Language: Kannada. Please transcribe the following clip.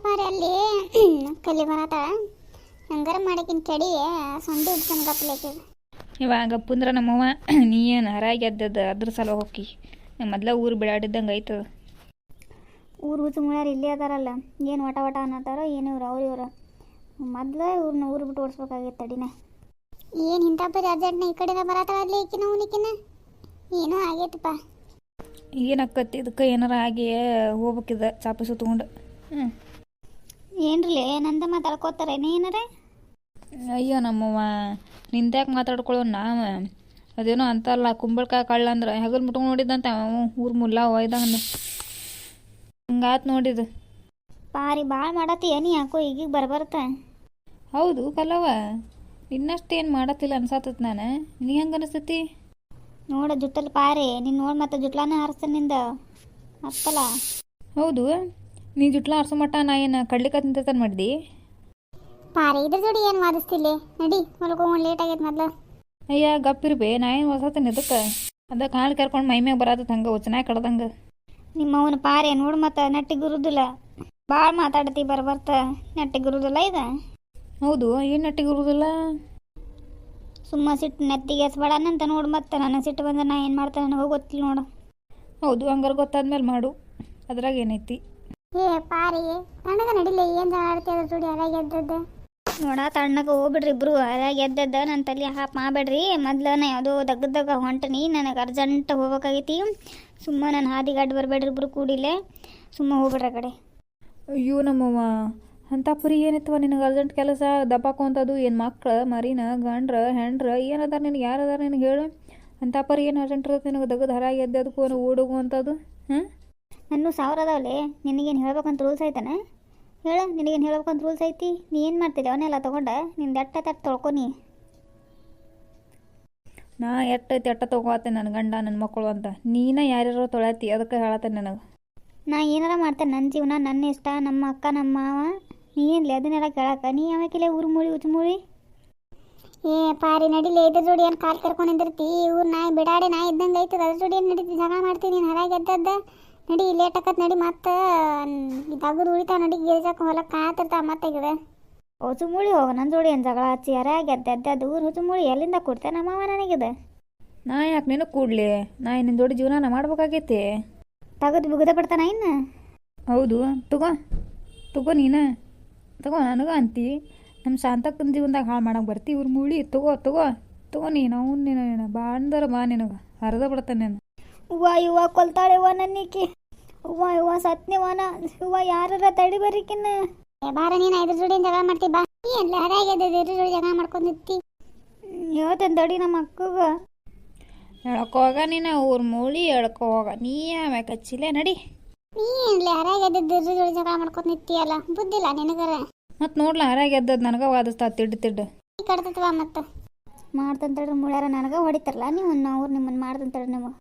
ಪಾರಿ ಅಲ್ಲಿ ಕಲಿ ಬರತ ಹಂಗಾರ ಮಾಡಕಿನ ತಡಿ ಸೊಂಡಿ ಹಿಡ್ಸನ್ ಗಪ್ಲೇಕ ಇವಾಗ ಪುಂದ್ರ ನಮ್ಮವ್ವ ನೀ ಏನು ಹರಾಗಿ ಎದ್ದದ ಅದ್ರ ಸಲ ಹೋಗಿ ಮೊದ್ಲ ಊರು ಬಿಡಾಡಿದ್ದಂಗೆ ಆಯ್ತದ. ಊರು ಹುಚ್ಚು ಮುಳ್ಯಾರ ಇಲ್ಲೇ ಅದಾರಲ್ಲ ಏನು ವಟ ವಟ ಅನ್ನತ್ತಾರೋ ಏನು ಇವ್ರು ಇವ್ರು ಮೊದ್ಲು ಇವ್ರನ್ನ ಊರು ಬಿಟ್ಟು ಓಡಿಸ್ಬೇಕಾಗಿತ್ತು ತಡಿನ. ಏನು ಇಂಥ ಪರಿ ಅರ್ಜೆಂಟ್ನ ಈ ಕಡೆನ ಬರತ್ತಾವಲ್ಲಿ ಈಕಿನ ಅವನಿಕಿನ ಏನೋ ಆಗೈತಪ್ಪ. ಏನಕ್ಕತ್ತಿ ಇದಕ್ಕೆ ಏನಾರ ಆಗಿ ಹೋಗ್ಬೇಕಿದ ಚಾಪಿ ಸುತ್ಕೊಂಡು. ಏನ್ರಲಿ ನಂದ ಮಾತಾಡ್ಕೋತಾರೆ ಏನಾರ. ಅಯ್ಯೋ ನಮ್ಮವ್ವ ನಿಂದ್ಯಾಕೆ ಮಾತಾಡ್ಕೊಳ್ಳೋ ನಾವು ಅದೇನೋ ಅಂತಲ್ಲ ಕುಂಬಳಕಾಯಿ ಕಳ್ಳ ಅಂದ್ರೆ ಹೆಗಲ್ ಮುಟ್ಕೊಂಡು ನೋಡಿದ್ದಂತೆ ಅವ ಊರು ಮುಲ್ಲ ಒಯ್ದಂಗ ಹಂಗಾತ್ ನೋಡಿದ್ದು. ಪಾರಿ ಭಾಳ ಮಾಡತ್ತೀಯ ನೀ ಯಾಕೋ ಈಗೀಗ ಬರ್ಬರ್ತ. ಹೌದು ಕಲ್ಲವ ಇನ್ನಷ್ಟು ಏನು ಮಾಡತ್ತಿಲ್ಲ ಅನ್ಸಾತತ್ ನಾನು. ನೀ ಹೆಂಗೆ ಅನಿಸ್ತತಿ ನೋಡ ಜುಟ್ಟಲ್ಲಿ ಪಾರಿ ನೀನು ನೋಡಿ ಮತ್ತೆ ಜುಟ್ಲಾನ ಹಾರಿಸ್ತಾನೆ ನಿಂದ ಅತ್ತಲ್ಲ. ಹೌದು ನೀ ಜುಟ್ಲ ಆರ್ಸೋ ಮಟ್ಟ ನಾ ಏನು ಕಡ್ಲಿಕ್ಕೆ ತಿಂತಾನೆ ಮಾಡಿದಿ. ಪಾರಿ ಇದ್ರ ಜೋಡಿ ಏನು ವಾದಿಸ್ತಿಲ್ಲ ನಡಿ ಹೊಲ್ಕೊಂಡು ಲೇಟ್ ಆಗೈತೆ ಮೊದ್ಲು. ಅಯ್ಯ ಗಪ್ಪಿರ್ಬೇ ನಾ ಏನು ಹೊಸತೇನೆ ಇದಕ್ಕೆ ಅದಕ್ಕೆ ಹಾಲು ಕರ್ಕೊಂಡು ಮೈಮ್ಯಾಗ ಬರತ್ತದ ಹಂಗೆ ಚೆನ್ನಾಗಿ ಕಡ್ದಂಗೆ. ನಿಮ್ಮ ಅವನ ಪಾರೆ ನೋಡು ಮತ್ತೆ ನೆಟ್ಟಿಗಿರುದಿಲ್ಲ ಭಾಳ ಮಾತಾಡತಿ ಬರ್ಬರ್ತ ನೆಟ್ಟಿಗಿರುದಿಲ್ಲ ಇದು. ಹೌದು ಏನು ನೆಟ್ಟಿಗಿರುವುದಿಲ್ಲ ಸುಮ್ಮ ಸಿಟ್ಟು ನೆತ್ತಿಗೆ ಎಸ್ಬೇಡನಂತ ನೋಡು ಮತ್ತೆ ನನಗೆ ಸಿಟ್ಟು ಬಂದ್ರೆ ನಾ ಏನು ಮಾಡ್ತೇನೆ ನನಗೆ ಗೊತ್ತಿಲ್ಲ ನೋಡು. ಹೌದು ಹಂಗಾರೆ ಗೊತ್ತಾದ್ಮೇಲೆ ಮಾಡು ಅದ್ರಾಗ ಏನೈತಿ. ಏ ಪಾರಿ ತಣ್ಣಗ ನಡಿಲ್ಲ ಏನು ಆಡ್ತಿ ಅದ್ರ ಜೋಡಿ ಅರಾಗ ಎದ್ದದ್ದು ನೋಡ ತಣ್ಣಗೆ ಹೋಗ್ಬಿಡ್ರಿ ಇಬ್ರು ಅರಾಗ ಎದ್ದದ್ದ ನನ್ನ ತಲೆ ಹಾಪ್ ಮಾಡಬೇಡ್ರಿ. ಮೊದ್ಲು ನಾ ಯಾವುದೋ ದಗ್ಗದಾಗ ಹೊಂಟನಿ ನನಗೆ ಅರ್ಜೆಂಟ್ ಹೋಗ್ಬೇಕಾಗೈತಿ. ಸುಮ್ಮ ನಾನು ಹಾದಿಗೆ ಅಡ್ಡ ಬರಬೇಡ್ರಿ ಇಬ್ರು ಕೂಡಿಲೆ ಸುಮ್ಮ ಹೋಗ್ಬಿಡ್ರಿ ಆ ಕಡೆ. ಅಯ್ಯೋ ನಮ್ಮವ್ವ ಅಂಥ ಪರಿ ಏನಿತ್ತವ ನಿನಗೆ ಅರ್ಜೆಂಟ್ ಕೆಲಸ ದಬ್ಬಾಕೊಂತದು ಏನು ಮಕ್ಳು ಮರಿನ ಗಂಡ್ರ ಹೆಂಡ್ರ ಏನದಾರ ನಿನಗೆ ಯಾರು ಅದಾರ ನಿನಗೆ ಹೇಳು. ಅಂಥ ಪರಿ ಏನು ಅರ್ಜೆಂಟ್ ಇರುತ್ತೆ ನಿನಗೆ ದಗದ ಹರಾಗಿ ಎದ್ದದಕ್ಕೂ ಓಡೋಗು ಅಂತದು. ಹಾಂ ನನ್ನ 1000 ಅದಾವಲೆ ನಿನಗೇನು ಹೇಳ್ಬೇಕಂತ ರೂಲ್ಸ್ ಐತಾನೆ ಹೇಳು. ನಿನಗೇನು ಹೇಳ್ಬೇಕಂತ ರೂಲ್ಸ್ ಐತಿ ನೀ ಏನು ಮಾಡ್ತಿದ್ದೆ ಅವನ್ನೆಲ್ಲ ತೊಗೊಂಡೆ ನಿಂದು ಎಟ್ಟ ತೊಳ್ಕೊ ನೀ. ನಾ ಎಟ್ಟೈತಿ ಎಟ್ಟ ತೊಗೊಳತ್ತೆ ನನ್ನ ಗಂಡ ನನ್ನ ಮಕ್ಕಳು ಅಂತ ನೀನ ಯಾರ್ಯಾರೋ ತೊಳತಿ ಅದಕ್ಕೆ ಹೇಳತ್ತೆ ನನಗೆ. ನಾ ಏನಾರ ಮಾಡ್ತೇನೆ ನನ್ನ ಜೀವನ ನನ್ನ ಇಷ್ಟ ನಮ್ಮ ಅಕ್ಕ ನಮ್ಮ ಮಾವ ನೀ ಏನ್ಲಿ ಅದನ್ನೆಲ್ಲ ಕೇಳಕ್ಕ ನೀ ಯಾವಕ್ಕಿಲ್ಲ ಊರು ಮೂಳಿ ಉಚ್ಚು ಮೂಳಿ. ಏ ಪಾರಿ ನಡಿಲೆ ಇದ್ರ ಜೋಡಿ ಏನು ಕಾಲು ಕರ್ಕೊಂಡು ನಿಂದಿರ್ತಿ ಊರು ನಾಯಿ ಬಿಡಾಡೆ ನಾಯಿ ಇದ್ದಂಗೆ ಐತದ ಅದ್ರ ಜೋಡಿ ಏನು ನಡೀತಿ ಜಗ ಮಾಡ್ತೀನಿ ನೀನು ಹರಾಗಿ ಎದ್ದದ್ದ ನಡಿ ಲೇಟ್ ಆಕತ್ ನಡಿ ಮತ್ತೆ ಇದಾಗದು ಉಳಿತಾವ ನಡಿ ಗಿರ್ಜಾಕ ಹೊಲಕ್ಕೆ ಕಾತಿರ್ತಾವ ಮತ್ತೆ ಗಿಡ ಹುಚ್ಚು ಮೂಳಿ ಹೋಗ ನನ್ನ ಜೋಡಿ ಏನು ಜಗಳ ಹಚ್ಚಿ ಹರಾಗಿ ಎದ್ದದ್ದು ಊರು ಹುಚ್ಚು ಮೂಳಿ ಎಲ್ಲಿಂದ ಕೊಡ್ತೇನೆ ನಮ್ಮವ ನನಗಿದೆ. ನಾ ಯಾಕೆ ನಿನಗೆ ಕೂಡ್ಲಿ ನಾ ನಿನ್ನ ಜೋಡಿ ಜೀವನ ಮಾಡ್ಬೇಕಾಗೈತಿ. ತೆಗೆದು ಬಿಗುದ ಬಿಡ್ತಾನ ಇನ್ನು. ಹೌದು ತಗೋ ನೀನು ತಗೋ ನನಗೆ ಅಂತಿ ನಮ್ಮ ಶಾಂತಕ್ಕನ ಜೀವನದಾಗ ಹಾಳು ಮಾಡಕ್ಕೆ ಬರ್ತಿ ಇವ್ರು ಮೂಳಿ ತಗೋ ನೀನು ಅವ್ನು ನೀನು ಬಾ ಅಂದರ ಬಾ ನಿನಗೆ ಹರಿದ ಬಿಡ್ತಾನೆ ನಾನು. ಇವ ಕೊಲ್ತಾಳೆವ ನನ್ನಿಕಿ ಇವ ಸತ್ನಿವನ ಇವ ಯಾರ ತಡಿ ಬರೀಕಿನ್ನ ಬಾರ ನೀನು ಇದ್ರ ಜೋಡಿ ಜಗಳ ಮಾಡ್ತಿ ಬಾ ಎಲ್ಲ ಹರಾಗ್ಯದ ಇದ್ರ ಜೋಡಿ ಜಗಳ ಮಾಡ್ಕೊಂಡಿರ್ತಿ. ಹೇಳ್ತೇನೆ ತಡಿ ನಮ್ಮ ಅಕ್ಕಗ ಹೇಳ್ಕೋಗ ನೀನು ಊರು ಮೂಳಿ ಹೇಳ್ಕೋಗ ನೀ ಆಮ್ಯಾಗ ಹಚ್ಚಿಲ್ಲ ನಡಿ. ನೀ ಏನ್ಲಿ ಹರಾಗ್ಯದ ಇದ್ರ ಜೋಡಿ ಜಗಳ ಮಾಡ್ಕೊಂಡು ನಿಂತಿಯಲ್ಲ ಬುದ್ಧಿಲ್ಲ ನಿನಗರ. ಮತ್ತು ನೋಡ್ಲ ಹರಾಗ ಎದ್ದದ್ದು ನನಗೆ ವಾದಿಸ್ತಾ ತಿಡ್ಡು ಕಡ್ತತ್ವ ಮತ್ತೆ ಮಾಡ್ತಂತೇಳಿ ಮುಳ್ಯಾರ ನನಗೆ ಹೊಡಿತಾರಲ್ಲ ನೀವು ಅವ್ರು ನಿಮ್ಮನ್ನು ಮಾಡ್ತಂತೇಳಿ ನಿಮಗೆ